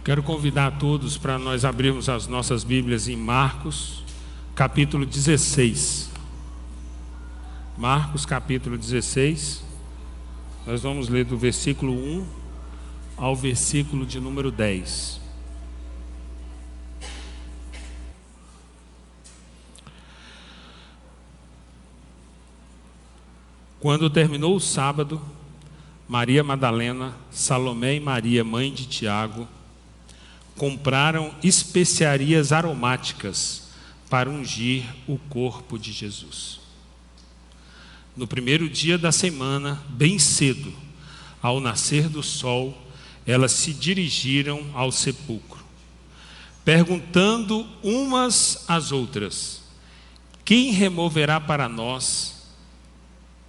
Quero convidar a todos para nós abrirmos as nossas Bíblias em Marcos, capítulo 16. Marcos, capítulo 16. Nós vamos ler do versículo 1 ao versículo de número 10. Quando terminou o sábado, Maria Madalena, Salomé e Maria, mãe de Tiago, compraram especiarias aromáticas para ungir o corpo de Jesus. No primeiro dia da semana, bem cedo, ao nascer do sol, elas se dirigiram ao sepulcro, perguntando umas às outras: quem removerá para nós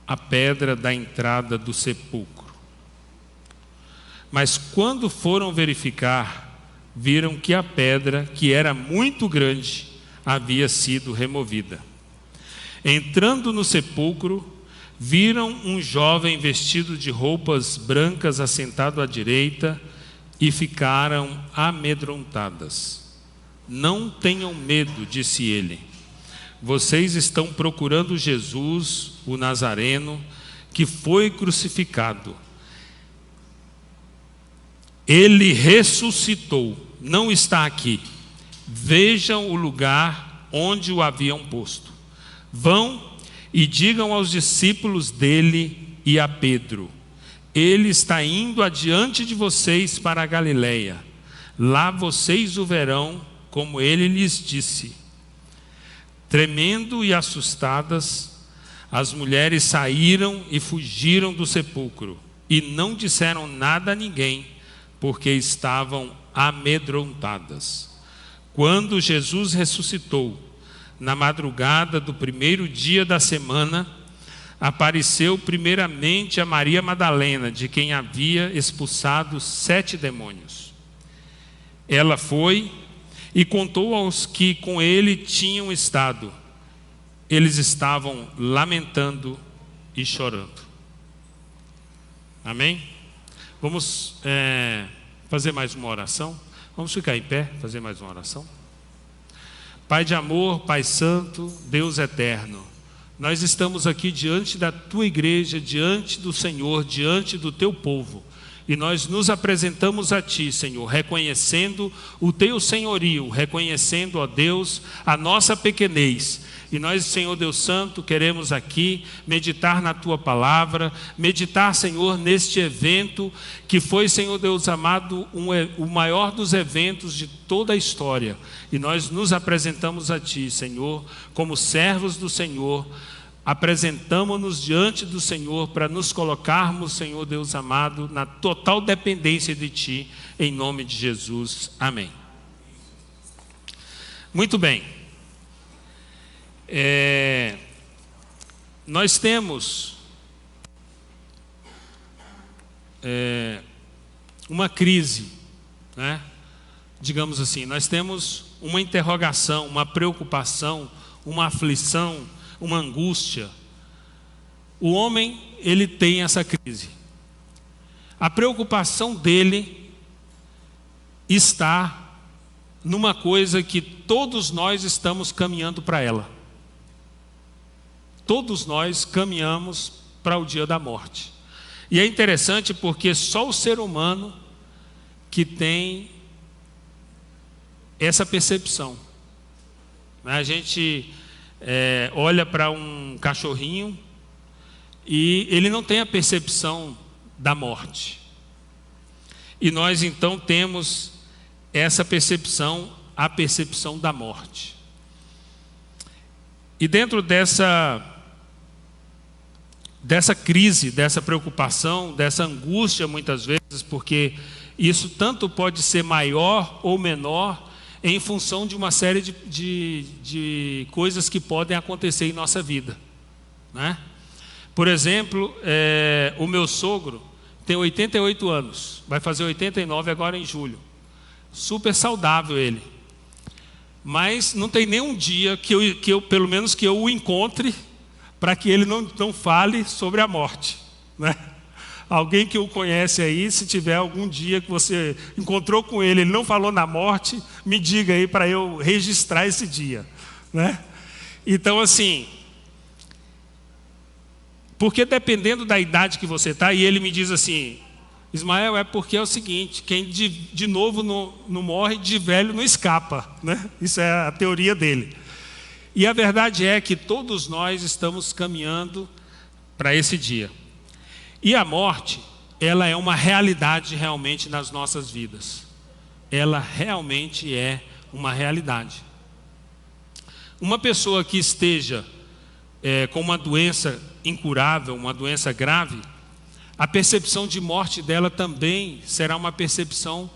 a pedra da entrada do sepulcro? Mas quando foram verificar, viram que a pedra, que era muito grande, havia sido removida. Entrando no sepulcro, viram um jovem vestido de roupas brancas assentado à direita e ficaram amedrontadas. Não tenham medo, disse ele. Vocês estão procurando Jesus, o Nazareno, que foi crucificado. Ele ressuscitou, não está aqui. Vejam o lugar onde o haviam posto. Vão e digam aos discípulos dele e a Pedro: ele está indo adiante de vocês para a Galileia. Lá vocês o verão, como ele lhes disse. Tremendo e assustadas, as mulheres saíram e fugiram do sepulcro e não disseram nada a ninguém, porque estavam amedrontadas. Quando Jesus ressuscitou, na madrugada do primeiro dia da semana, apareceu primeiramente a Maria Madalena, de quem havia expulsado 7 demônios. Ela foi e contou aos que com ele tinham estado. Eles estavam lamentando e chorando. Amém? Vamos fazer mais uma oração. Vamos ficar em pé, fazer mais uma oração. Pai de amor, Pai santo, Deus eterno, nós estamos aqui diante da Tua igreja, diante do Senhor, diante do Teu povo. E nós nos apresentamos a Ti, Senhor, reconhecendo o Teu senhorio, reconhecendo, ó Deus, a nossa pequenez. E nós, Senhor Deus Santo, queremos aqui meditar na Tua palavra, meditar, Senhor, neste evento que foi, Senhor Deus amado, o maior dos eventos de toda a história. E nós nos apresentamos a Ti, Senhor, como servos do Senhor, apresentamos-nos diante do Senhor para nos colocarmos, Senhor Deus amado, na total dependência de Ti, em nome de Jesus. Amém. Muito bem. Nós temos uma crise, né? Digamos assim, nós temos uma interrogação, uma preocupação, uma aflição, uma angústia. O homem, ele tem essa crise. A preocupação dele está numa coisa que todos nós estamos caminhando para ela. Todos nós caminhamos para o dia da morte. E é interessante porque só o ser humano que tem essa percepção. A gente olha para um cachorrinho e ele não tem a percepção da morte. E nós então temos essa percepção, a percepção da morte. E dentro dessa crise, dessa preocupação, dessa angústia muitas vezes, porque isso tanto pode ser maior ou menor em função de uma série de coisas que podem acontecer em nossa vida, né? Por exemplo, o meu sogro tem 88 anos, vai fazer 89 agora em julho. Super saudável ele. Mas não tem nenhum dia que eu pelo menos que eu o encontre para que ele não fale sobre a morte, né? Alguém que o conhece aí, se tiver algum dia que você encontrou com ele, ele não falou na morte, me diga aí para eu registrar esse dia, né? Então, assim, porque dependendo da idade que você está, e ele me diz assim, Ismael, é porque é o seguinte, quem de novo não morre, de velho não escapa, né? Isso é a teoria dele. E a verdade é que todos nós estamos caminhando para esse dia. E a morte, ela é uma realidade realmente nas nossas vidas. Ela realmente é uma realidade. Uma pessoa que esteja com uma doença incurável, uma doença grave, a percepção de morte dela também será uma percepção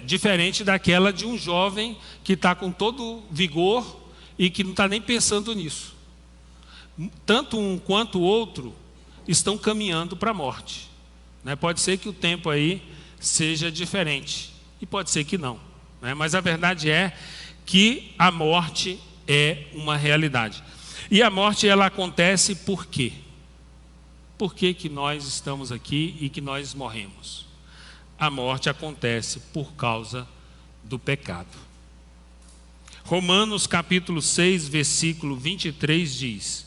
diferente daquela de um jovem que está com todo vigor e que não está nem pensando nisso. Tanto um quanto o outro estão caminhando para a morte, né? Pode ser que o tempo aí seja diferente e pode ser que não, né? Mas a verdade é que a morte é uma realidade. E a morte, ela acontece por quê? Por que que nós estamos aqui e que nós morremos? A morte acontece por causa do pecado. Romanos capítulo 6, versículo 23 diz: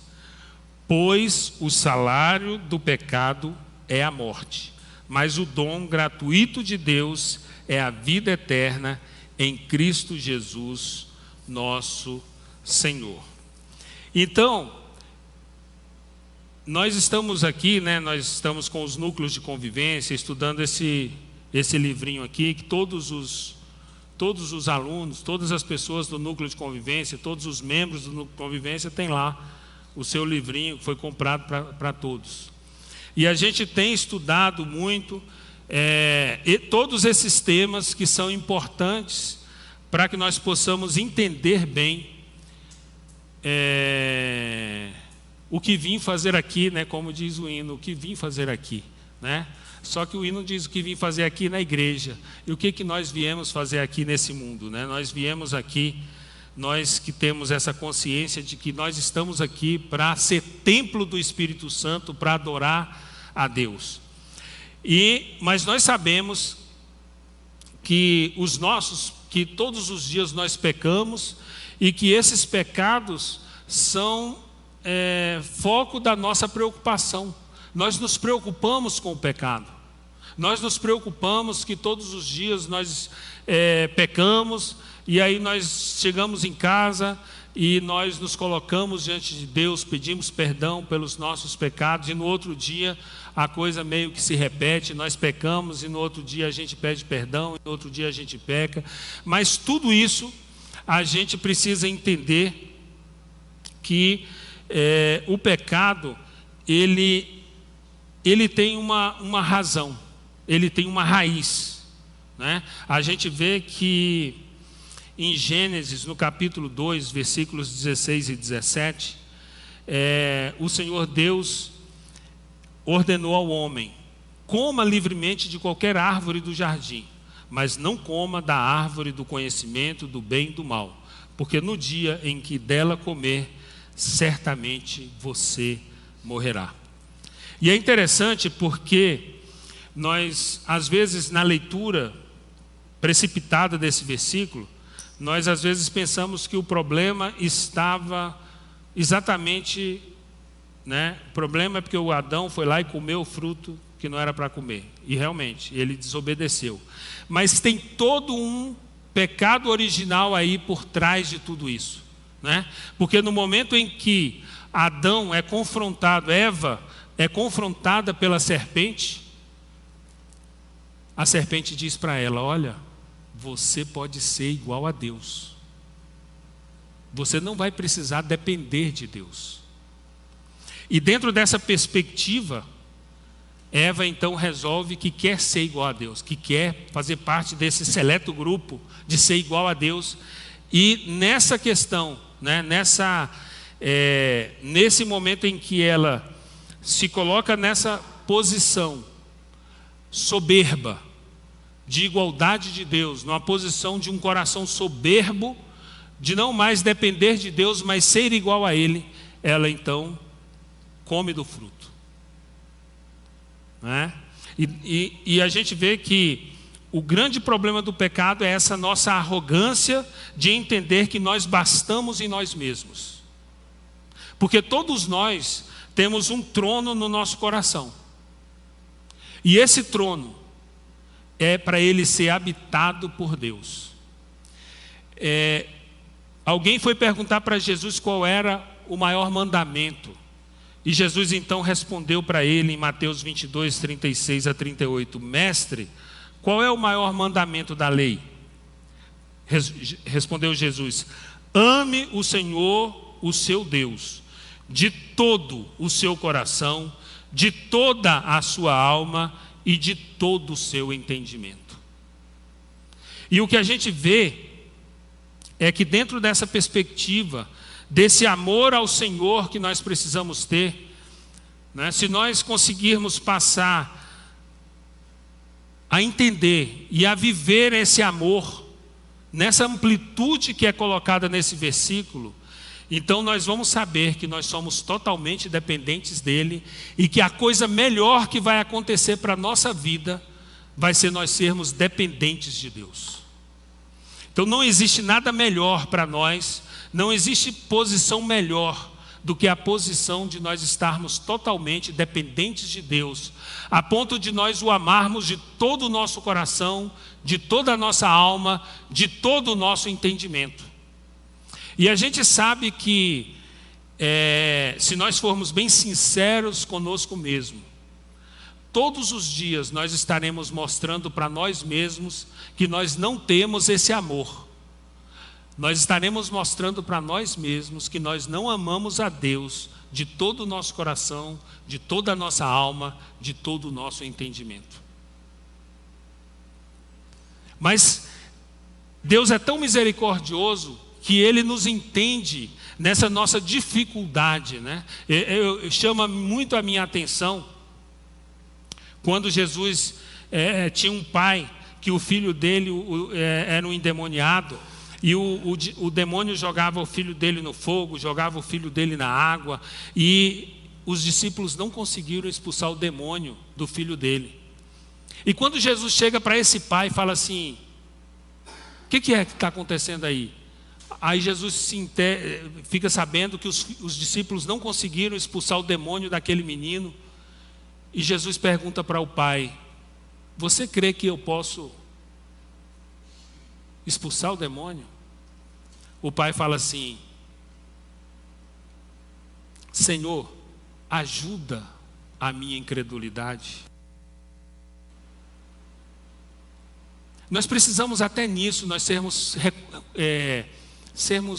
pois o salário do pecado é a morte, mas o dom gratuito de Deus é a vida eterna em Cristo Jesus, nosso Senhor. Então, nós estamos aqui, né, nós estamos com os núcleos de convivência, estudando esse livrinho aqui, que todos os alunos, todas as pessoas do núcleo de convivência, todos os membros do núcleo de convivência têm lá o seu livrinho que foi comprado para todos. E a gente tem estudado muito e todos esses temas que são importantes para que nós possamos entender bem o que vim fazer aqui, né? Como diz o hino, o que vim fazer aqui, né? Só que o hino diz o que vim fazer aqui na igreja. E o que nós viemos fazer aqui nesse mundo, né? Nós viemos aqui, nós que temos essa consciência de que nós estamos aqui para ser templo do Espírito Santo, para adorar a Deus. Mas nós sabemos que que todos os dias nós pecamos e que esses pecados são foco da nossa preocupação. Nós nos preocupamos com o pecado. Nós nos preocupamos que todos os dias nós pecamos, e aí nós chegamos em casa e nós nos colocamos diante de Deus, pedimos perdão pelos nossos pecados, e no outro dia a coisa meio que se repete, nós pecamos e no outro dia a gente pede perdão, e no outro dia a gente peca. Mas tudo isso a gente precisa entender que o pecado, ele tem uma razão, ele tem uma raiz, né? A gente vê que em Gênesis, no capítulo 2, versículos 16 e 17, o Senhor Deus ordenou ao homem: coma livremente de qualquer árvore do jardim, mas não coma da árvore do conhecimento do bem e do mal, porque no dia em que dela comer, certamente você morrerá. E é interessante porque nós, às vezes, na leitura precipitada desse versículo, nós às vezes pensamos que o problema estava exatamente, né? O problema é porque o Adão foi lá e comeu o fruto que não era para comer. E realmente, ele desobedeceu. Mas tem todo um pecado original aí por trás de tudo isso, né? Porque no momento em que Adão é confrontado, Eva é confrontada pela serpente, a serpente diz para ela: olha, você pode ser igual a Deus. Você não vai precisar depender de Deus. E dentro dessa perspectiva, Eva então resolve que quer ser igual a Deus, que quer fazer parte desse seleto grupo de ser igual a Deus. E nessa questão, né, nesse momento em que ela se coloca nessa posição soberba, de igualdade de Deus, numa posição de um coração soberbo, de não mais depender de Deus, mas ser igual a Ele, ela então come do fruto. né? E a gente vê que o grande problema do pecado é essa nossa arrogância de entender que nós bastamos em nós mesmos. Porque todos nós temos um trono no nosso coração. E esse trono é para ele ser habitado por Deus. Alguém foi perguntar para Jesus qual era o maior mandamento. E Jesus então respondeu para ele em Mateus 22, 36 a 38. Mestre, qual é o maior mandamento da lei? Respondeu Jesus: ame o Senhor, o seu Deus, de todo o seu coração, de toda a sua alma e de todo o seu entendimento. E o que a gente vê é que dentro dessa perspectiva, desse amor ao Senhor que nós precisamos ter, né, se nós conseguirmos passar a entender e a viver esse amor, nessa amplitude que é colocada nesse versículo, então nós vamos saber que nós somos totalmente dependentes dele e que a coisa melhor que vai acontecer para a nossa vida vai ser nós sermos dependentes de Deus. Então não existe nada melhor para nós, não existe posição melhor do que a posição de nós estarmos totalmente dependentes de Deus, a ponto de nós o amarmos de todo o nosso coração, de toda a nossa alma, de todo o nosso entendimento. E a gente sabe que, se nós formos bem sinceros conosco mesmo, todos os dias nós estaremos mostrando para nós mesmos que nós não temos esse amor. Nós estaremos mostrando para nós mesmos que nós não amamos a Deus de todo o nosso coração, de toda a nossa alma, de todo o nosso entendimento. Mas Deus é tão misericordioso que Ele nos entende nessa nossa dificuldade, né? Chama muito a minha atenção quando Jesus tinha um pai que o filho dele era um endemoniado. E o demônio jogava o filho dele no fogo, jogava o filho dele na água, e os discípulos não conseguiram expulsar o demônio do filho dele. E quando Jesus chega para esse pai e fala assim: o que é que está acontecendo aí? Aí Jesus fica sabendo que os discípulos não conseguiram expulsar o demônio daquele menino, e Jesus pergunta para o pai: você crê que eu posso expulsar o demônio? O pai fala assim: Senhor, ajuda a minha incredulidade. Nós precisamos até nisso, nós sermos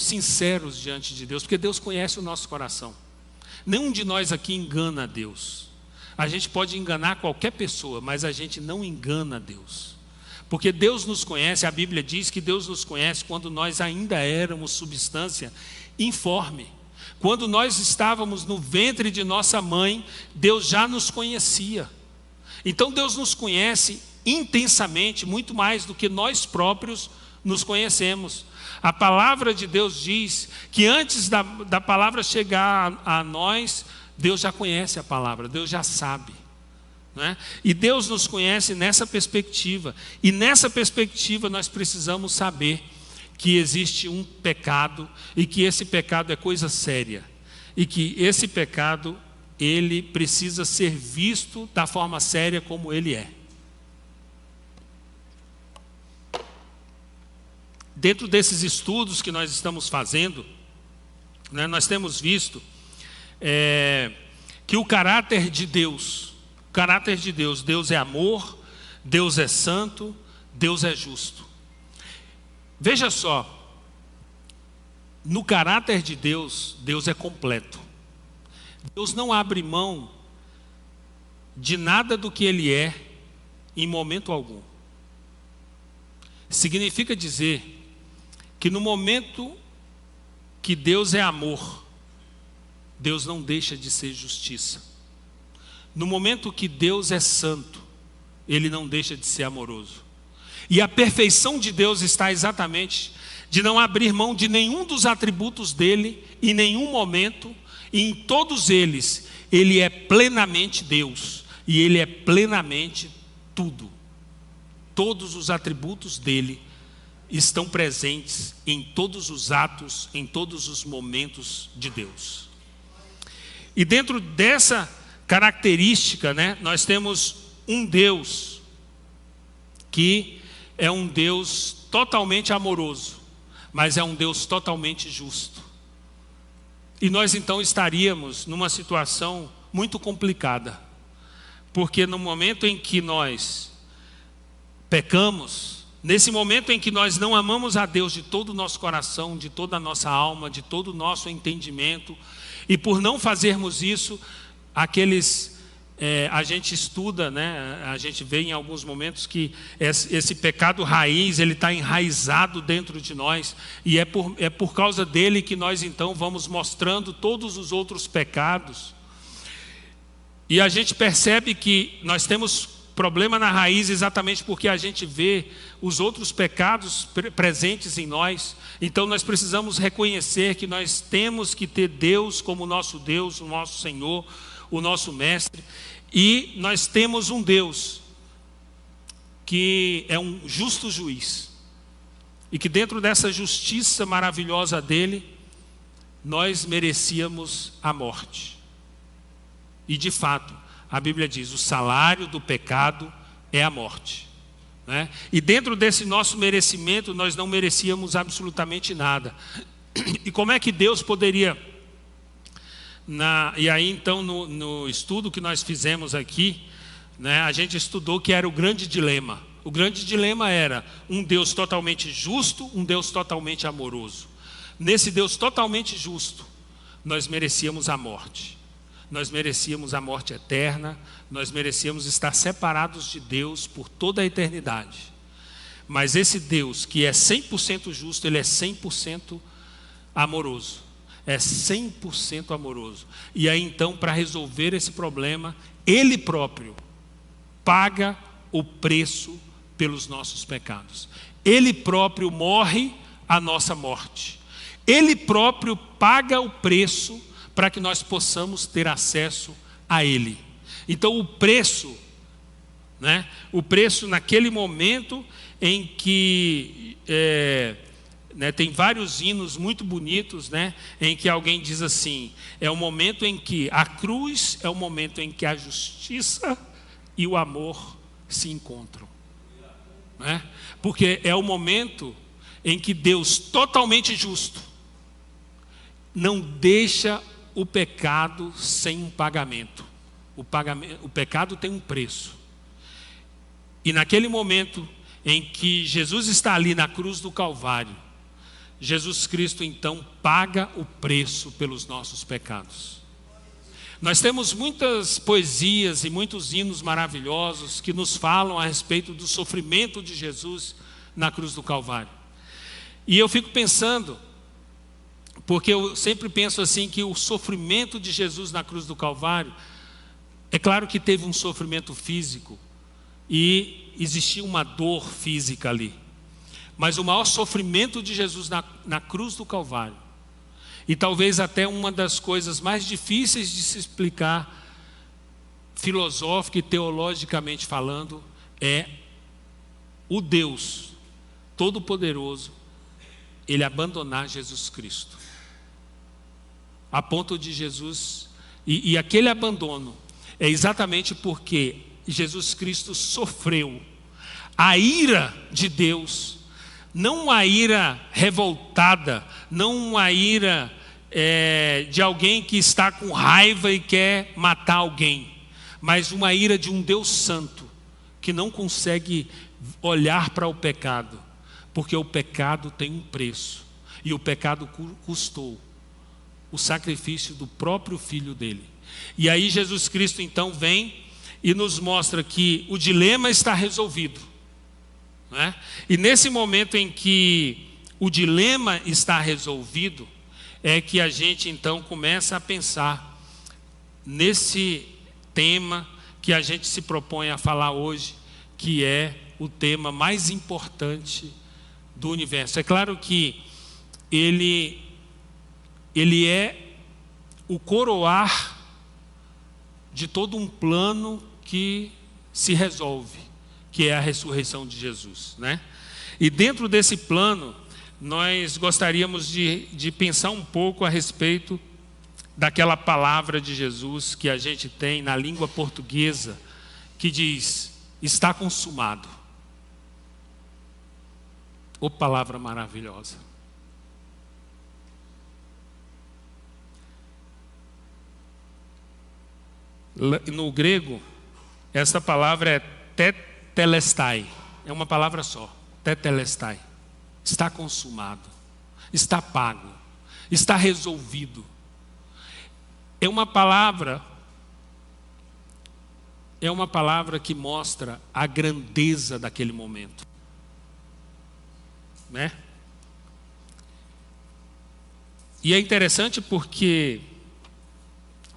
sinceros diante de Deus, porque Deus conhece o nosso coração. Nenhum de nós aqui engana a Deus. A gente pode enganar qualquer pessoa, mas a gente não engana a Deus. Porque Deus nos conhece, a Bíblia diz que Deus nos conhece quando nós ainda éramos substância informe. Quando nós estávamos no ventre de nossa mãe, Deus já nos conhecia. Então Deus nos conhece intensamente, muito mais do que nós próprios nos conhecemos. A palavra de Deus diz que antes da palavra chegar a nós, Deus já conhece a palavra, Deus já sabe. E Deus nos conhece nessa perspectiva, e nessa perspectiva nós precisamos saber que existe um pecado, e que esse pecado é coisa séria, e que esse pecado ele precisa ser visto da forma séria como ele é. Dentro desses estudos que nós estamos fazendo, nós temos visto que o caráter de Deus, Deus é amor, Deus é santo, Deus é justo. Veja só, no caráter de Deus, Deus é completo. Deus não abre mão de nada do que Ele é em momento algum. Significa dizer que no momento que Deus é amor, Deus não deixa de ser justiça. No momento que Deus é santo, Ele não deixa de ser amoroso. E a perfeição de Deus está exatamente de não abrir mão de nenhum dos atributos dEle em nenhum momento, e em todos eles, Ele é plenamente Deus. e Ele é plenamente tudo. Todos os atributos dele estão presentes em todos os atos, em todos os momentos de Deus. E dentro dessa característica, nós temos um Deus que é um Deus totalmente amoroso, mas é um Deus totalmente justo. E nós então estaríamos numa situação muito complicada, porque no momento em que nós pecamos, nesse momento em que nós não amamos a Deus de todo o nosso coração, de toda a nossa alma, de todo o nosso entendimento, e por não fazermos isso, a gente estuda, a gente vê em alguns momentos que esse pecado raiz, ele está enraizado dentro de nós, e é por causa dele que nós então vamos mostrando todos os outros pecados, e a gente percebe que nós temos problema na raiz exatamente porque a gente vê os outros pecados presentes em nós. Então nós precisamos reconhecer que nós temos que ter Deus como nosso Deus, o nosso Senhor, o nosso Mestre. E nós temos um Deus que é um justo juiz. E que dentro dessa justiça maravilhosa dele, nós merecíamos a morte. E de fato, a Bíblia diz, o salário do pecado é a morte. E dentro desse nosso merecimento, nós não merecíamos absolutamente nada. E como é que Deus poderia... E aí então, no estudo que nós fizemos aqui, a gente estudou que era o grande dilema. O grande dilema era um Deus totalmente justo, um Deus totalmente amoroso. Nesse Deus totalmente justo, nós merecíamos a morte. Nós merecíamos a morte eterna, nós merecíamos estar separados de Deus por toda a eternidade. Mas esse Deus que é 100% justo, ele é 100% amoroso. É 100% amoroso. E aí então, para resolver esse problema, ele próprio paga o preço pelos nossos pecados. Ele próprio morre a nossa morte. Ele próprio paga o preço para que nós possamos ter acesso a Ele. Então o preço naquele momento em que tem vários hinos muito bonitos, em que alguém diz assim, é o momento em que a cruz é o momento em que a justiça e o amor se encontram. Porque é o momento em que Deus, totalmente justo, não deixa o pecado sem um pagamento. O pecado tem um preço. E naquele momento em que Jesus está ali na cruz do Calvário, Jesus Cristo então paga o preço pelos nossos pecados. Nós temos muitas poesias e muitos hinos maravilhosos que nos falam a respeito do sofrimento de Jesus na cruz do Calvário. E eu fico pensando, porque eu sempre penso assim, que o sofrimento de Jesus na cruz do Calvário, é claro que teve um sofrimento físico e existia uma dor física ali. Mas o maior sofrimento de Jesus na cruz do Calvário, e talvez até uma das coisas mais difíceis de se explicar, filosófica e teologicamente falando, é o Deus Todo-Poderoso, ele abandonar Jesus Cristo. A ponto de Jesus, e aquele abandono é exatamente porque Jesus Cristo sofreu a ira de Deus, não uma ira revoltada, não uma ira de alguém que está com raiva e quer matar alguém, mas uma ira de um Deus santo, que não consegue olhar para o pecado, porque o pecado tem um preço, e o pecado custou o sacrifício do próprio Filho dele. E aí Jesus Cristo então vem e nos mostra que o dilema está resolvido, E nesse momento em que o dilema está resolvido, é que a gente então começa a pensar nesse tema que a gente se propõe a falar hoje, que é o tema mais importante do universo. É claro que ele é o coroar de todo um plano que se resolve, que é a ressurreição de Jesus, né? E dentro desse plano, nós gostaríamos de pensar um pouco a respeito daquela palavra de Jesus que a gente tem na língua portuguesa, que diz: está consumado. Ô palavra maravilhosa. No grego, essa palavra é tetelestai. É uma palavra só, tetelestai. Está consumado, está pago, está resolvido. É uma palavra que mostra a grandeza daquele momento, né? E é interessante porque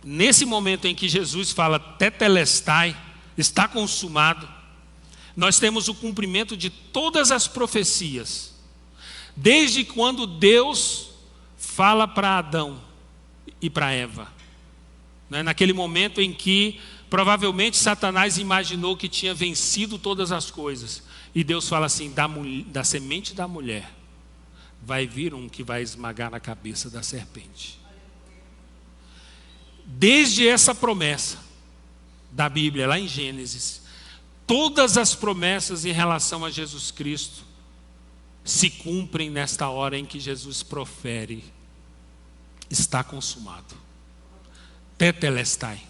nesse momento em que Jesus fala tetelestai, está consumado, nós temos o cumprimento de todas as profecias, desde quando Deus fala para Adão e para Eva, né? Naquele momento em que provavelmente Satanás imaginou que tinha vencido todas as coisas, e Deus fala assim: da semente da mulher vai vir um que vai esmagar a cabeça da serpente. Desde essa promessa da Bíblia, lá em Gênesis, todas as promessas em relação a Jesus Cristo se cumprem nesta hora em que Jesus profere: está consumado, tetelestai.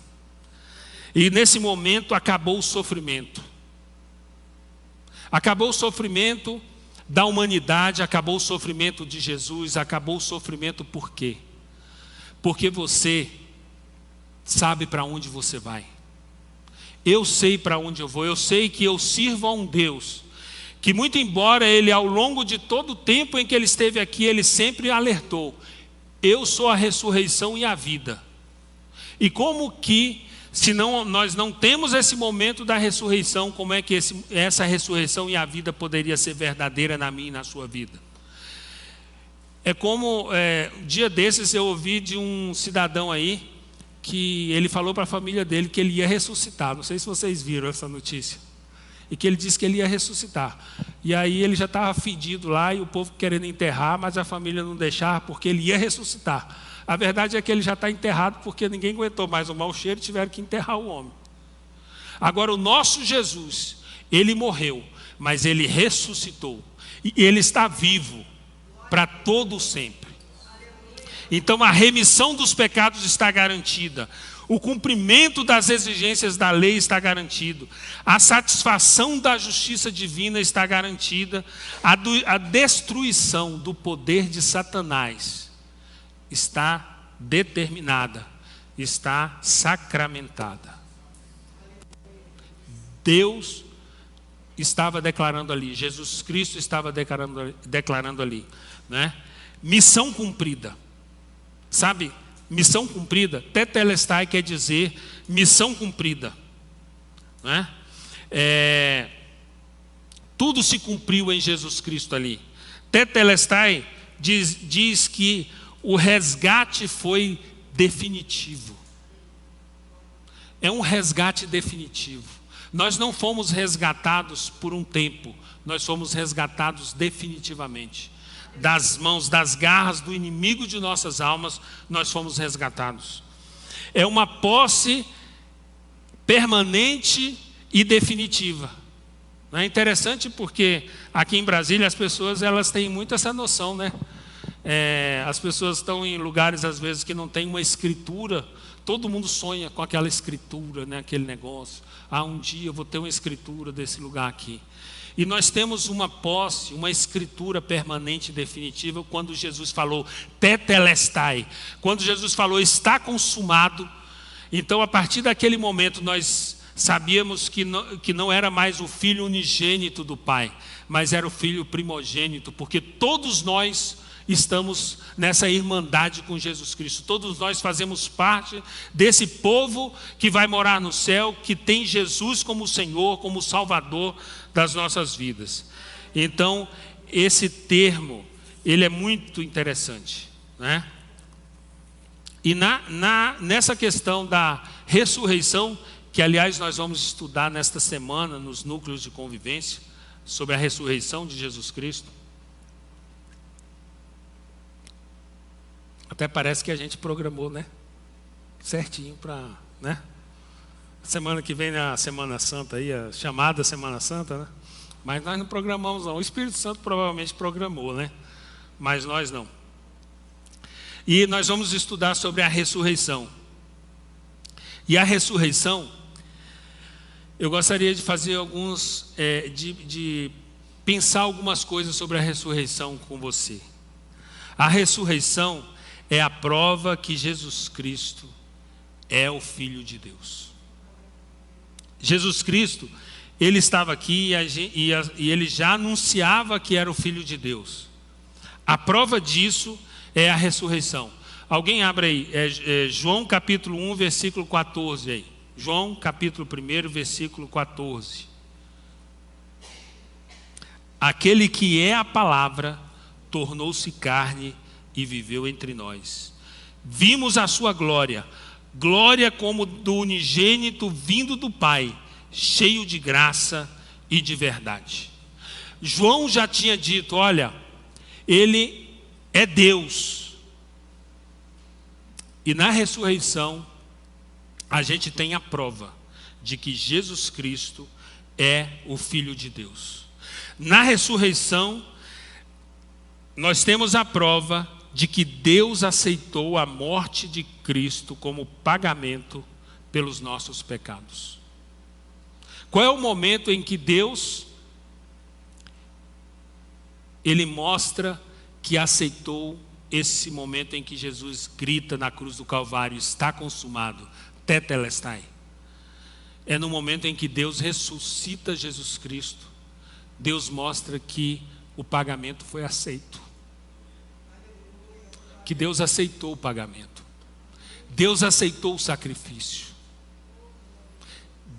E nesse momento acabou o sofrimento. Acabou o sofrimento da humanidade, acabou o sofrimento de Jesus, acabou o sofrimento por quê? Porque você sabe para onde você vai. Eu sei para onde eu vou, eu sei que eu sirvo a um Deus que, muito embora Ele, ao longo de todo o tempo em que Ele esteve aqui, Ele sempre alertou: eu sou a ressurreição e a vida. E como que, se nós não temos esse momento da ressurreição, como é que essa ressurreição e a vida poderia ser verdadeira na minha e na sua vida? É como, dia desses eu ouvi de um cidadão aí, que ele falou para a família dele que ele ia ressuscitar. Não sei se vocês viram essa notícia. E que ele disse que ele ia ressuscitar. E aí ele já estava fedido lá, e o povo querendo enterrar, mas a família não deixava, porque ele ia ressuscitar. A verdade é que ele já está enterrado, porque ninguém aguentou mais o mau cheiro e tiveram que enterrar o homem. Agora, o nosso Jesus, ele morreu, mas ele ressuscitou. E ele está vivo para todo sempre. Então a remissão dos pecados está garantida. O cumprimento das exigências da lei está garantido. A satisfação da justiça divina está garantida. A destruição do poder de Satanás está determinada, está sacramentada. Deus estava declarando ali, Jesus Cristo estava declarando ali, né? Missão cumprida. Sabe, missão cumprida, tetelestai quer dizer missão cumprida, né? Tudo se cumpriu em Jesus Cristo ali. Tetelestai diz que o resgate foi definitivo. É um resgate definitivo. Nós não fomos resgatados por um tempo, nós fomos resgatados definitivamente. Das mãos, das garras do inimigo de nossas almas, nós fomos resgatados. É uma posse permanente e definitiva. É interessante porque aqui em Brasília as pessoas elas têm muito essa noção, né? As pessoas estão em lugares às vezes que não tem uma escritura. Todo mundo sonha com aquela escritura, né? Aquele negócio. Um dia eu vou ter uma escritura desse lugar aqui. E nós temos uma posse, uma escritura permanente e definitiva quando Jesus falou tetelestai. Quando Jesus falou está consumado. Então a partir daquele momento nós sabíamos que não era mais o filho unigênito do Pai, mas era o filho primogênito, porque todos nós estamos nessa irmandade com Jesus Cristo. Todos nós fazemos parte desse povo que vai morar no céu, que tem Jesus como Senhor, como Salvador das nossas vidas. Então, esse termo, ele é muito interessante, né? E nessa questão da ressurreição, que aliás nós vamos estudar nesta semana nos núcleos de convivência, sobre a ressurreição de Jesus Cristo. Até parece que a gente programou, né? Certinho para, né? Semana que vem, a Semana Santa aí, a chamada Semana Santa, né? Mas nós não programamos não. O Espírito Santo provavelmente programou, né? Mas nós não. E nós vamos estudar sobre a ressurreição. E a ressurreição, eu gostaria de fazer de pensar algumas coisas sobre a ressurreição com você. A ressurreição é a prova que Jesus Cristo é o Filho de Deus. Jesus Cristo, ele estava aqui e ele já anunciava que era o Filho de Deus. A prova disso é a ressurreição. Alguém abre aí, João capítulo 1, versículo 14 aí. João capítulo 1, versículo 14. Aquele que é a palavra tornou-se carne e viveu entre nós. Vimos a sua glória, glória como do unigênito vindo do Pai, cheio de graça e de verdade. João já tinha dito, olha, ele é Deus. E na ressurreição, a gente tem a prova de que Jesus Cristo é o Filho de Deus. Na ressurreição, nós temos a prova de que Deus aceitou a morte de Cristo como pagamento pelos nossos pecados. Qual é o momento em que Deus, ele mostra que aceitou esse momento em que Jesus grita na cruz do Calvário, está consumado, tetelestai. É no momento em que Deus ressuscita Jesus Cristo, Deus mostra que o pagamento foi aceito. Que Deus aceitou o pagamento. Deus aceitou o sacrifício.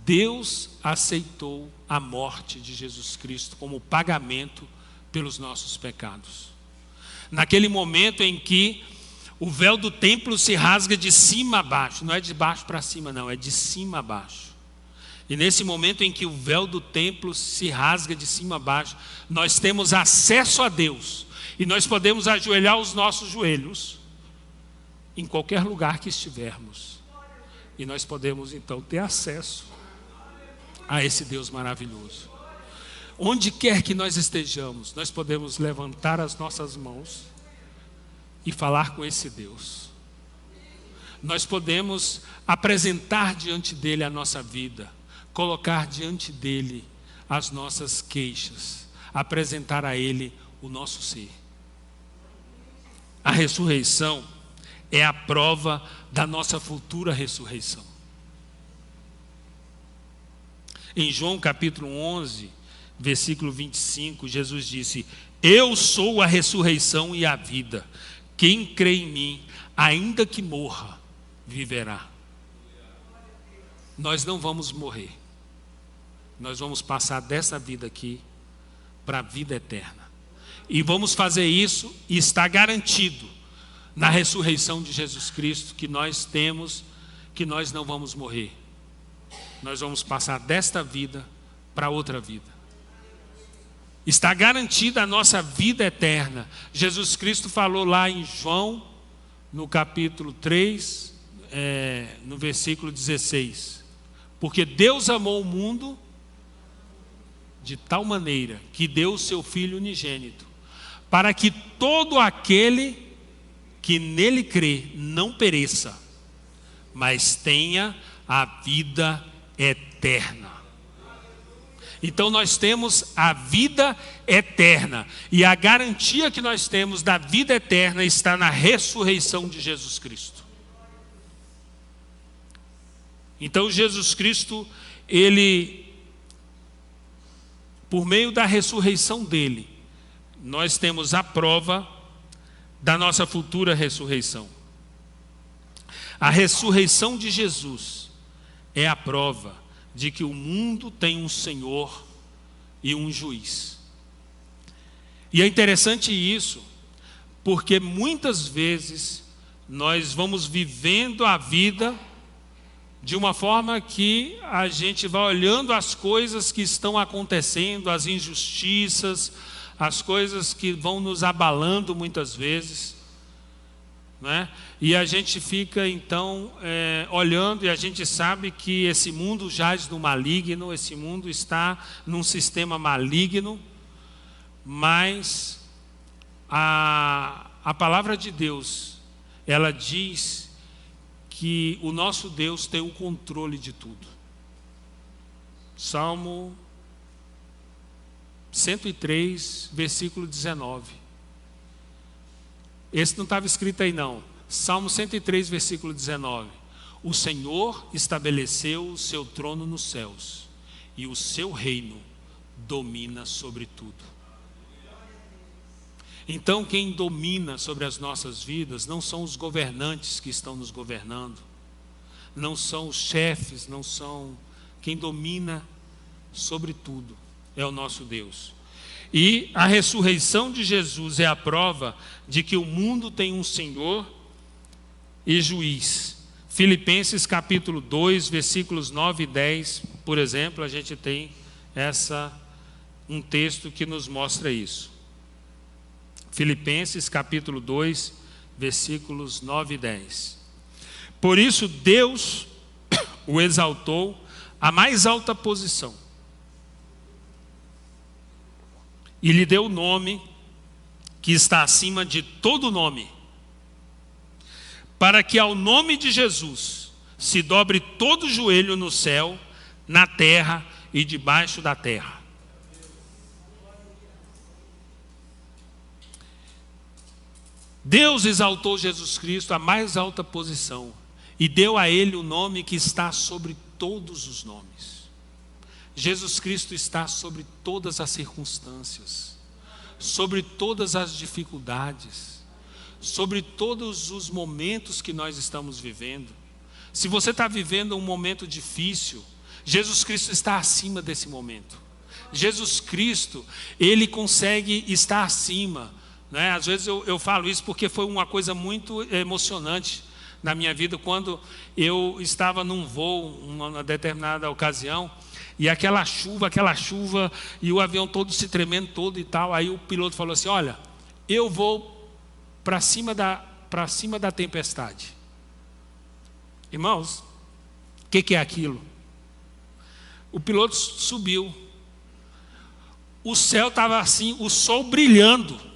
Deus aceitou a morte de Jesus Cristo como pagamento pelos nossos pecados. Naquele momento em que o véu do templo se rasga de cima a baixo, não é de baixo para cima não, é de cima a baixo. E nesse momento em que o véu do templo se rasga de cima a baixo, nós temos acesso a Deus. E nós podemos ajoelhar os nossos joelhos em qualquer lugar que estivermos. E nós podemos então ter acesso a esse Deus maravilhoso. Onde quer que nós estejamos, nós podemos levantar as nossas mãos e falar com esse Deus. Nós podemos apresentar diante dele a nossa vida, colocar diante dele as nossas queixas, apresentar a ele o nosso ser. A ressurreição é a prova da nossa futura ressurreição. Em João capítulo 11, versículo 25, Jesus disse: eu sou a ressurreição e a vida. Quem crê em mim, ainda que morra, viverá. Nós não vamos morrer. Nós vamos passar dessa vida aqui para a vida eterna. E vamos fazer isso e está garantido na ressurreição de Jesus Cristo que nós temos, que nós não vamos morrer. Nós vamos passar desta vida para outra vida. Está garantida a nossa vida eterna. Jesus Cristo falou lá em João, no capítulo 3, no versículo 16. Porque Deus amou o mundo de tal maneira que deu o seu Filho unigênito, para que todo aquele que nele crê não pereça, mas tenha a vida eterna. Então nós temos a vida eterna, e a garantia que nós temos da vida eterna está na ressurreição de Jesus Cristo. Então Jesus Cristo, ele, por meio da ressurreição dele, nós temos a prova da nossa futura ressurreição. A ressurreição de Jesus é a prova de que o mundo tem um Senhor e um juiz. E é interessante isso, porque muitas vezes nós vamos vivendo a vida de uma forma que a gente vai olhando as coisas que estão acontecendo, as injustiças, as coisas que vão nos abalando muitas vezes, né? E a gente fica então olhando, e a gente sabe que esse mundo jaz no maligno, esse mundo está num sistema maligno, mas a palavra de Deus, ela diz que o nosso Deus tem o controle de tudo. Salmo 103, versículo 19. Esse não estava escrito aí não. Salmo 103, versículo 19. O Senhor estabeleceu o seu trono nos céus, e o seu reino domina sobre tudo. Então, quem domina sobre as nossas vidas não são os governantes que estão nos governando, não são os chefes, não são... Quem domina sobre tudo é o nosso Deus. E a ressurreição de Jesus é a prova de que o mundo tem um Senhor e juiz. Filipenses capítulo 2, versículos 9 e 10, por exemplo, a gente tem um texto que nos mostra isso. Filipenses capítulo 2, versículos 9 e 10. Por isso Deus o exaltou à mais alta posição e lhe deu o nome que está acima de todo nome, para que ao nome de Jesus se dobre todo joelho no céu, na terra e debaixo da terra. Deus exaltou Jesus Cristo à mais alta posição e deu a ele o nome que está sobre todos os nomes. Jesus Cristo está sobre todas as circunstâncias, sobre todas as dificuldades, sobre todos os momentos que nós estamos vivendo. Se você está vivendo um momento difícil, Jesus Cristo está acima desse momento. Jesus Cristo, Ele consegue estar acima, né? Às vezes eu falo isso porque foi uma coisa muito emocionante na minha vida, quando eu estava num voo, uma determinada ocasião, e aquela chuva, e o avião todo se tremendo todo e tal. Aí o piloto falou assim: olha, eu vou para cima da tempestade. Irmãos, o que é aquilo? O piloto subiu, o céu estava assim, o sol brilhando.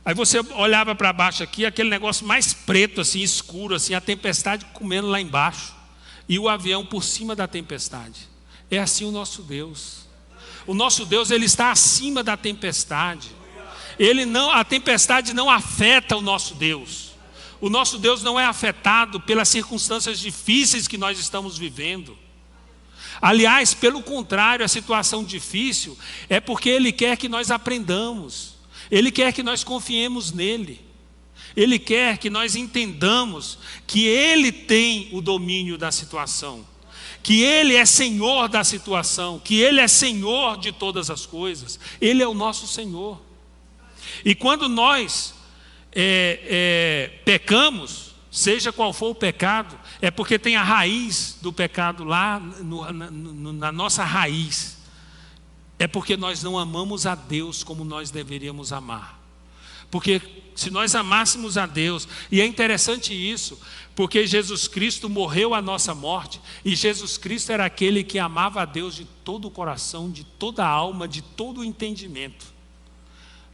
Aí você olhava para baixo aqui, aquele negócio mais preto, assim, escuro, assim, a tempestade comendo lá embaixo, e o avião por cima da tempestade. É assim o nosso Deus. O nosso Deus, Ele está acima da tempestade. A tempestade não afeta o nosso Deus. O nosso Deus não é afetado pelas circunstâncias difíceis que nós estamos vivendo. Aliás, pelo contrário, a situação difícil é porque Ele quer que nós aprendamos. Ele quer que nós confiemos nele. Ele quer que nós entendamos que Ele tem o domínio da situação, que Ele é Senhor da situação, que Ele é Senhor de todas as coisas. Ele é o nosso Senhor. E quando nós pecamos, seja qual for o pecado, é porque tem a raiz do pecado lá na nossa raiz. É porque nós não amamos a Deus como nós deveríamos amar. Porque se nós amássemos a Deus, e é interessante isso, porque Jesus Cristo morreu a nossa morte, e Jesus Cristo era aquele que amava a Deus de todo o coração, de toda a alma, de todo o entendimento.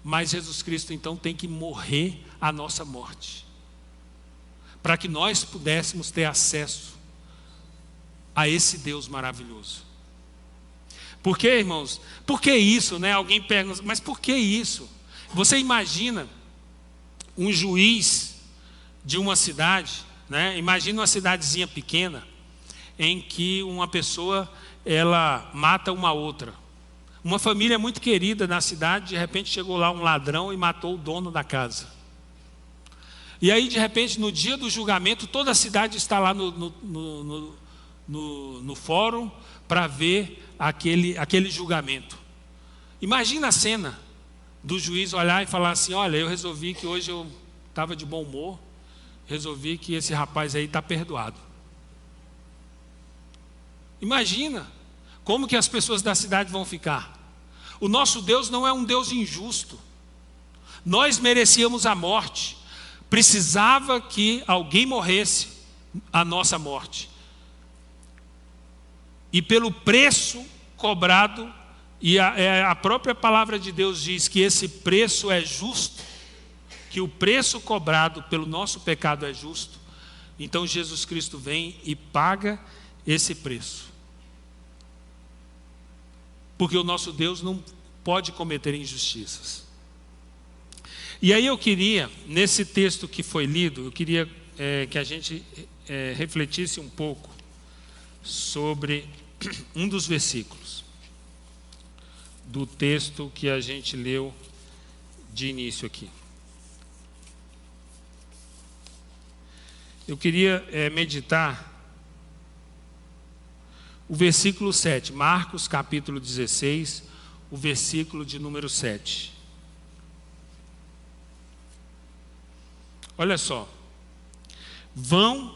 Mas Jesus Cristo então tem que morrer a nossa morte, para que nós pudéssemos ter acesso a esse Deus maravilhoso. Por que, irmãos? Por que isso, né? Alguém pergunta, mas por que isso? Você imagina um juiz de uma cidade, né? Imagina uma cidadezinha pequena, em que uma pessoa, ela mata uma outra. Uma família muito querida na cidade, de repente chegou lá um ladrão e matou o dono da casa. E aí, de repente, no dia do julgamento, toda a cidade está lá no fórum para ver aquele julgamento. Imagina a cena do juiz olhar e falar assim: olha, eu resolvi que hoje eu estava de bom humor, resolvi que esse rapaz aí está perdoado. Imagina como que as pessoas da cidade vão ficar. O nosso Deus não é um Deus injusto. Nós merecíamos a morte. Precisava que alguém morresse a nossa morte. E pelo preço cobrado, e a própria palavra de Deus diz que esse preço é justo, que o preço cobrado pelo nosso pecado é justo. Então Jesus Cristo vem e paga esse preço. Porque o nosso Deus não pode cometer injustiças. E aí eu queria, nesse texto que foi lido, eu queria que a gente refletisse um pouco sobre um dos versículos do texto que a gente leu de início aqui. Eu queria meditar o versículo 7, Marcos capítulo 16, o versículo de número 7. Olha só. Vão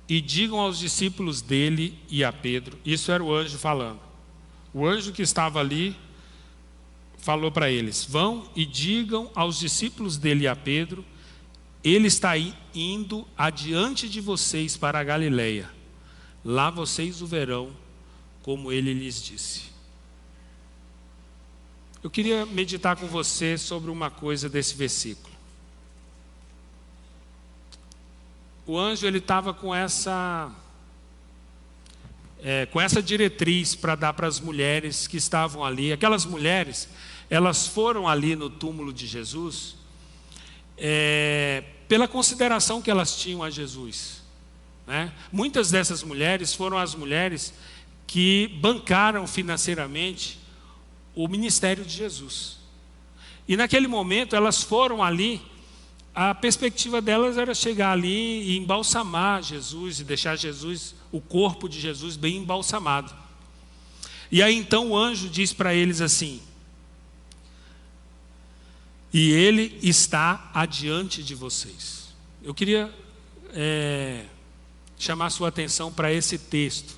e digam aos discípulos dele e a Pedro. Isso era o anjo falando. O anjo que estava ali falou para eles: vão e digam aos discípulos dele e a Pedro, ele está indo adiante de vocês para a Galileia. Lá vocês o verão, como ele lhes disse. Eu queria meditar com você sobre uma coisa desse versículo. O anjo ele estava com essa diretriz para dar para as mulheres que estavam ali. Aquelas mulheres, elas foram ali no túmulo de Jesus pela consideração que elas tinham a Jesus, né? Muitas dessas mulheres foram as mulheres que bancaram financeiramente o ministério de Jesus. E naquele momento elas foram ali. A perspectiva delas era chegar ali e embalsamar Jesus e deixar Jesus, o corpo de Jesus, bem embalsamado. E aí então o anjo diz para eles assim: e ele está adiante de vocês. Eu queria chamar sua atenção para esse texto.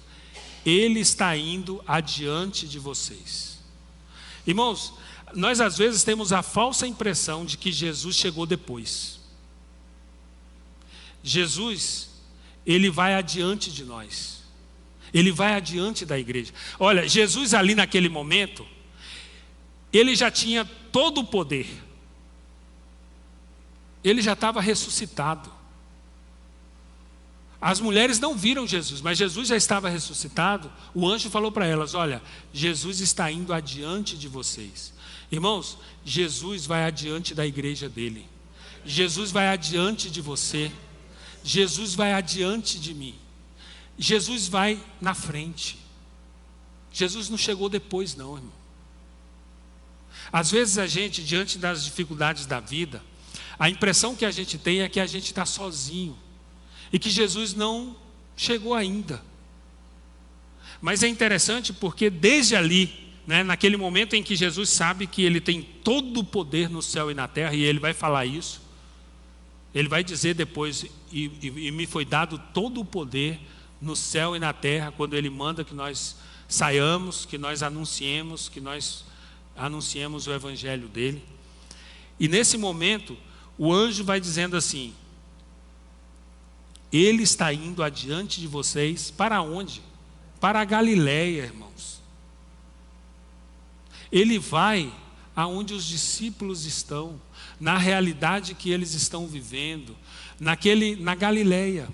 Ele está indo adiante de vocês. Irmãos, nós às vezes temos a falsa impressão de que Jesus chegou depois. Jesus, ele vai adiante de nós. Ele vai adiante da igreja. Olha, Jesus ali naquele momento, ele já tinha todo o poder. Ele já estava ressuscitado. As mulheres não viram Jesus, mas Jesus já estava ressuscitado. O anjo falou para elas: olha, Jesus está indo adiante de vocês. Irmãos, Jesus vai adiante da igreja dele. Jesus vai adiante de você. Jesus vai adiante de mim. Jesus vai na frente. Jesus não chegou depois não, irmão. Às vezes a gente, diante das dificuldades da vida, a impressão que a gente tem é que a gente está sozinho e que Jesus não chegou ainda. Mas é interessante porque desde ali, naquele momento em que Jesus sabe que ele tem todo o poder no céu e na terra, e ele vai falar isso, ele vai dizer depois: e me foi dado todo o poder no céu e na terra, quando ele manda que nós saiamos, que nós anunciemos o evangelho dele. E nesse momento o anjo vai dizendo assim: ele está indo adiante de vocês. Para onde? Para a Galileia, irmãos. Ele vai aonde os discípulos estão, na realidade que eles estão vivendo, na Galileia.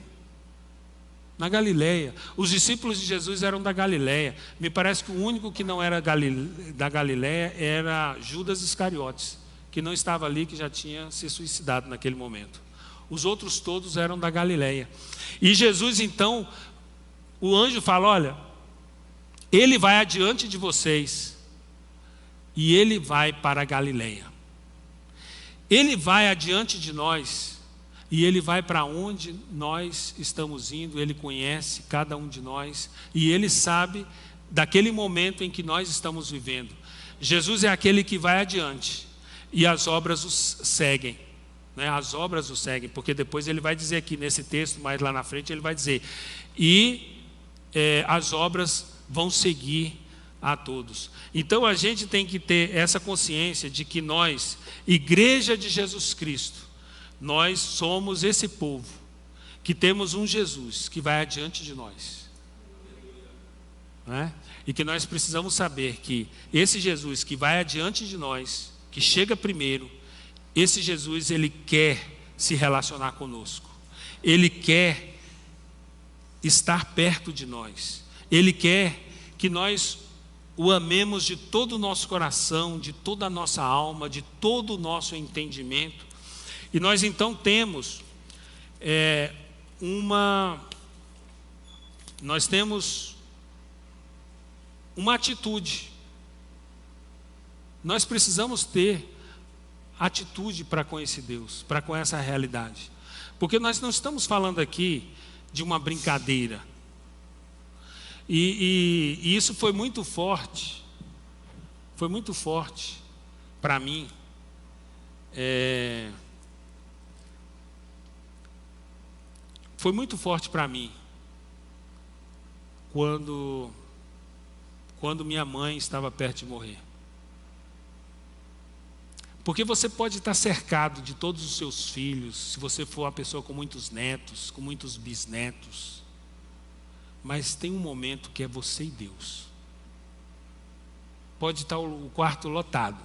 Na Galileia. Os discípulos de Jesus eram da Galileia. Me parece que o único que não era da Galileia era Judas Iscariotes, que não estava ali, que já tinha se suicidado naquele momento. Os outros todos eram da Galileia. E Jesus então, o anjo fala: olha, ele vai adiante de vocês e ele vai para a Galileia. Ele vai adiante de nós e ele vai para onde nós estamos indo. Ele conhece cada um de nós e ele sabe daquele momento em que nós estamos vivendo. Jesus é aquele que vai adiante e as obras os seguem. As obras o seguem, porque depois ele vai dizer aqui nesse texto, mais lá na frente, ele vai dizer: e as obras vão seguir a todos. Então a gente tem que ter essa consciência de que nós, Igreja de Jesus Cristo, nós somos esse povo que temos um Jesus que vai adiante de nós, né? E que nós precisamos saber que esse Jesus que vai adiante de nós, que chega primeiro, esse Jesus, ele quer se relacionar conosco, ele quer estar perto de nós, ele quer que nós o amemos de todo o nosso coração, de toda a nossa alma, de todo o nosso entendimento. E nós então temos nós temos uma atitude. Nós precisamos ter atitude para com esse Deus, para com essa realidade. Porque nós não estamos falando aqui de uma brincadeira. E isso foi muito forte para mim. Foi muito forte para mim quando minha mãe estava perto de morrer. Porque você pode estar cercado de todos os seus filhos, se você for uma pessoa com muitos netos, com muitos bisnetos, mas tem um momento que é você e Deus. Pode estar o quarto lotado,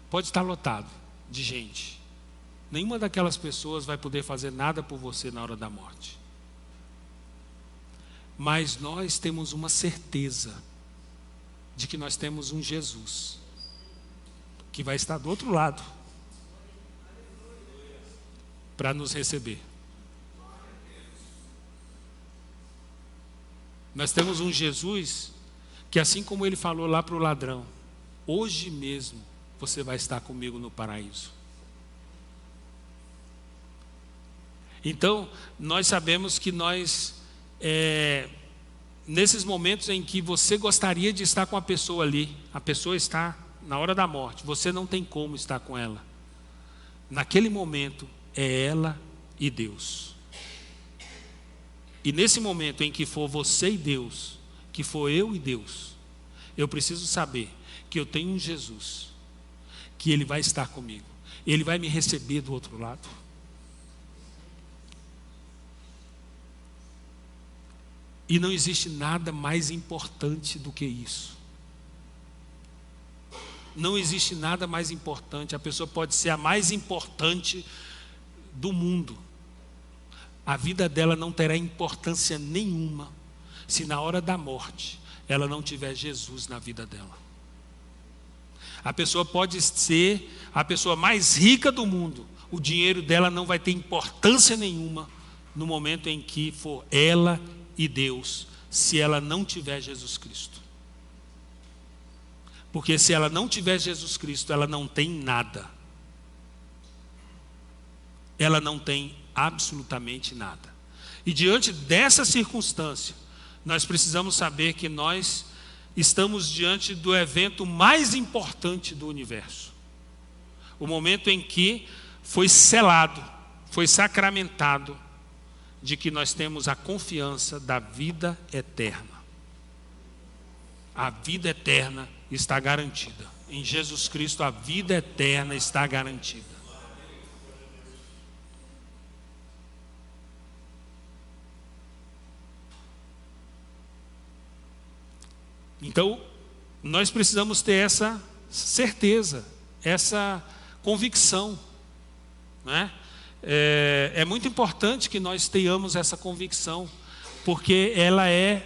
pode estar lotado de gente. Nenhuma daquelas pessoas vai poder fazer nada por você na hora da morte. Mas nós temos uma certeza de que nós temos um Jesus que vai estar do outro lado para nos receber. Nós temos um Jesus que, assim como ele falou lá para o ladrão, hoje mesmo você vai estar comigo no paraíso. Então, nós sabemos que nós, nesses momentos em que você gostaria de estar com a pessoa ali, a pessoa está na hora da morte, você não tem como estar com ela. Naquele momento, é ela e Deus. E nesse momento em que for você e Deus, que for eu e Deus, eu preciso saber que eu tenho um Jesus, que Ele vai estar comigo, Ele vai me receber do outro lado. E não existe nada mais importante do que isso. Não existe nada mais importante. A pessoa pode ser a mais importante do mundo. A vida dela não terá importância nenhuma se na hora da morte ela não tiver Jesus na vida dela. A pessoa pode ser a pessoa mais rica do mundo. O dinheiro dela não vai ter importância nenhuma no momento em que for ela e Deus, se ela não tiver Jesus Cristo. Porque se ela não tiver Jesus Cristo, ela não tem nada. Ela não tem absolutamente nada. E diante dessa circunstância, nós precisamos saber que nós estamos diante do evento mais importante do universo. O momento em que foi selado, foi sacramentado, de que nós temos a confiança da vida eterna. A vida eterna está garantida. Em Jesus Cristo, a vida eterna está garantida. Então, nós precisamos ter essa certeza, essa convicção, né? É muito importante que nós tenhamos essa convicção, porque ela é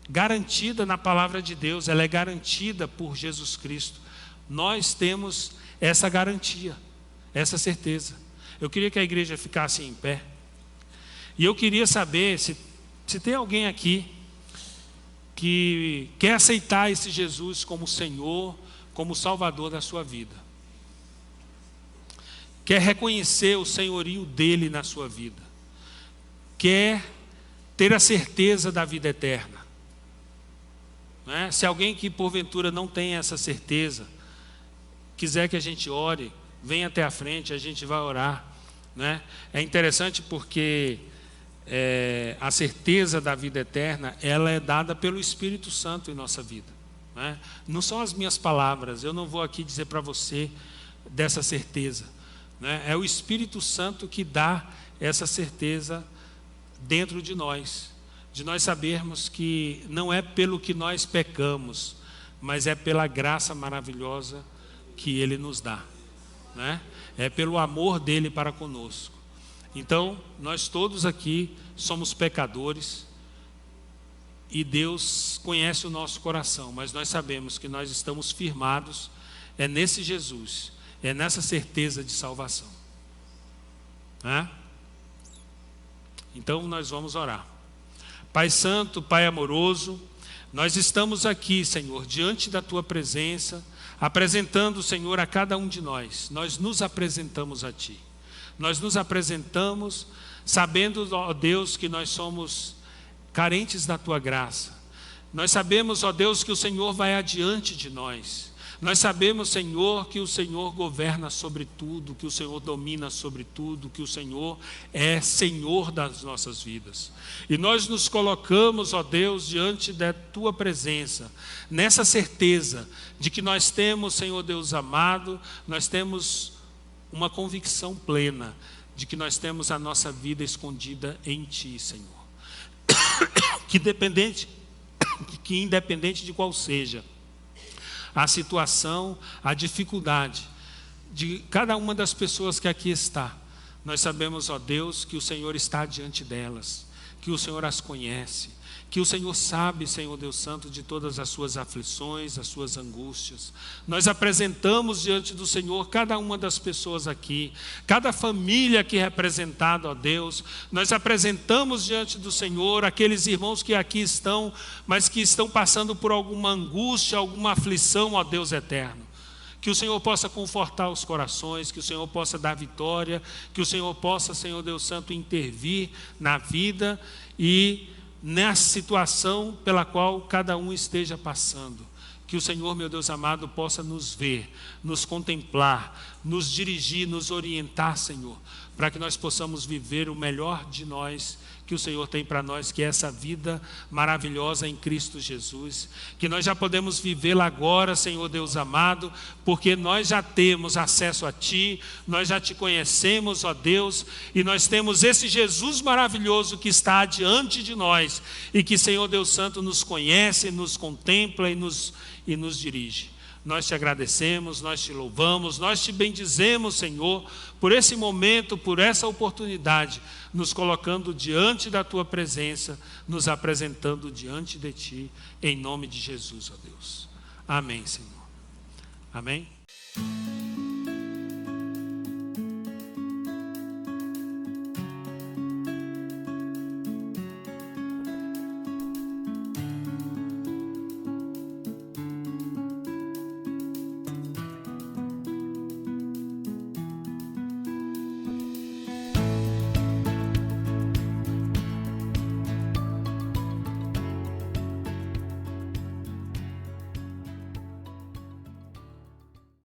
garantida na palavra de Deus, ela é garantida por Jesus Cristo. Nós temos essa garantia, essa certeza. Eu queria que a igreja ficasse em pé. E eu queria saber se tem alguém aqui que quer aceitar esse Jesus como Senhor, como Salvador da sua vida. Quer reconhecer o senhorio dele na sua vida. Quer ter a certeza da vida eterna. Né? Se alguém que porventura não tem essa certeza, quiser que a gente ore, venha até a frente, a gente vai orar. Né? É interessante porque a certeza da vida eterna, ela é dada pelo Espírito Santo em nossa vida, né? Não são as minhas palavras, eu não vou aqui dizer para você dessa certeza, né? É o Espírito Santo que dá essa certeza dentro de nós sabermos que não é pelo que nós pecamos, mas é pela graça maravilhosa que Ele nos dá, né? É pelo amor dEle para conosco. Então, nós todos aqui somos pecadores e Deus conhece o nosso coração, mas nós sabemos que nós estamos firmados, é nesse Jesus, é nessa certeza de salvação, né? Então, nós vamos orar. Pai Santo, Pai amoroso, nós estamos aqui, Senhor, diante da Tua presença, apresentando, Senhor, a cada um de nós. Nós nos apresentamos a Ti. Nós nos apresentamos sabendo, ó Deus, que nós somos carentes da Tua graça. Nós sabemos, ó Deus, que o Senhor vai adiante de nós. Nós sabemos, Senhor, que o Senhor governa sobre tudo, que o Senhor domina sobre tudo, que o Senhor é Senhor das nossas vidas. E nós nos colocamos, ó Deus, diante da Tua presença, nessa certeza de que nós temos, Senhor Deus amado, nós temos uma convicção plena de que nós temos a nossa vida escondida em Ti, Senhor. Que independente de qual seja a situação, a dificuldade de cada uma das pessoas que aqui está, nós sabemos, ó Deus, que o Senhor está diante delas, que o Senhor as conhece, que o Senhor sabe, Senhor Deus Santo, de todas as suas aflições, as suas angústias. Nós apresentamos diante do Senhor cada uma das pessoas aqui, cada família aqui representada, ó Deus. Nós apresentamos diante do Senhor aqueles irmãos que aqui estão, mas que estão passando por alguma angústia, alguma aflição, ó Deus eterno. Que o Senhor possa confortar os corações, que o Senhor possa dar vitória, que o Senhor possa, Senhor Deus Santo, intervir na vida e nessa situação pela qual cada um esteja passando. Que o Senhor, meu Deus amado, possa nos ver, nos contemplar, nos dirigir, nos orientar, Senhor, para que nós possamos viver o melhor de nós que o Senhor tem para nós, que é essa vida maravilhosa em Cristo Jesus, que nós já podemos vivê-la agora, Senhor Deus amado, porque nós já temos acesso a Ti, nós já Te conhecemos, ó Deus, e nós temos esse Jesus maravilhoso que está diante de nós, e que, Senhor Deus Santo, nos conhece, nos contempla e nos dirige. Nós Te agradecemos, nós Te louvamos, nós Te bendizemos, Senhor, por esse momento, por essa oportunidade, nos colocando diante da Tua presença, nos apresentando diante de Ti, em nome de Jesus, ó Deus. Amém, Senhor. Amém.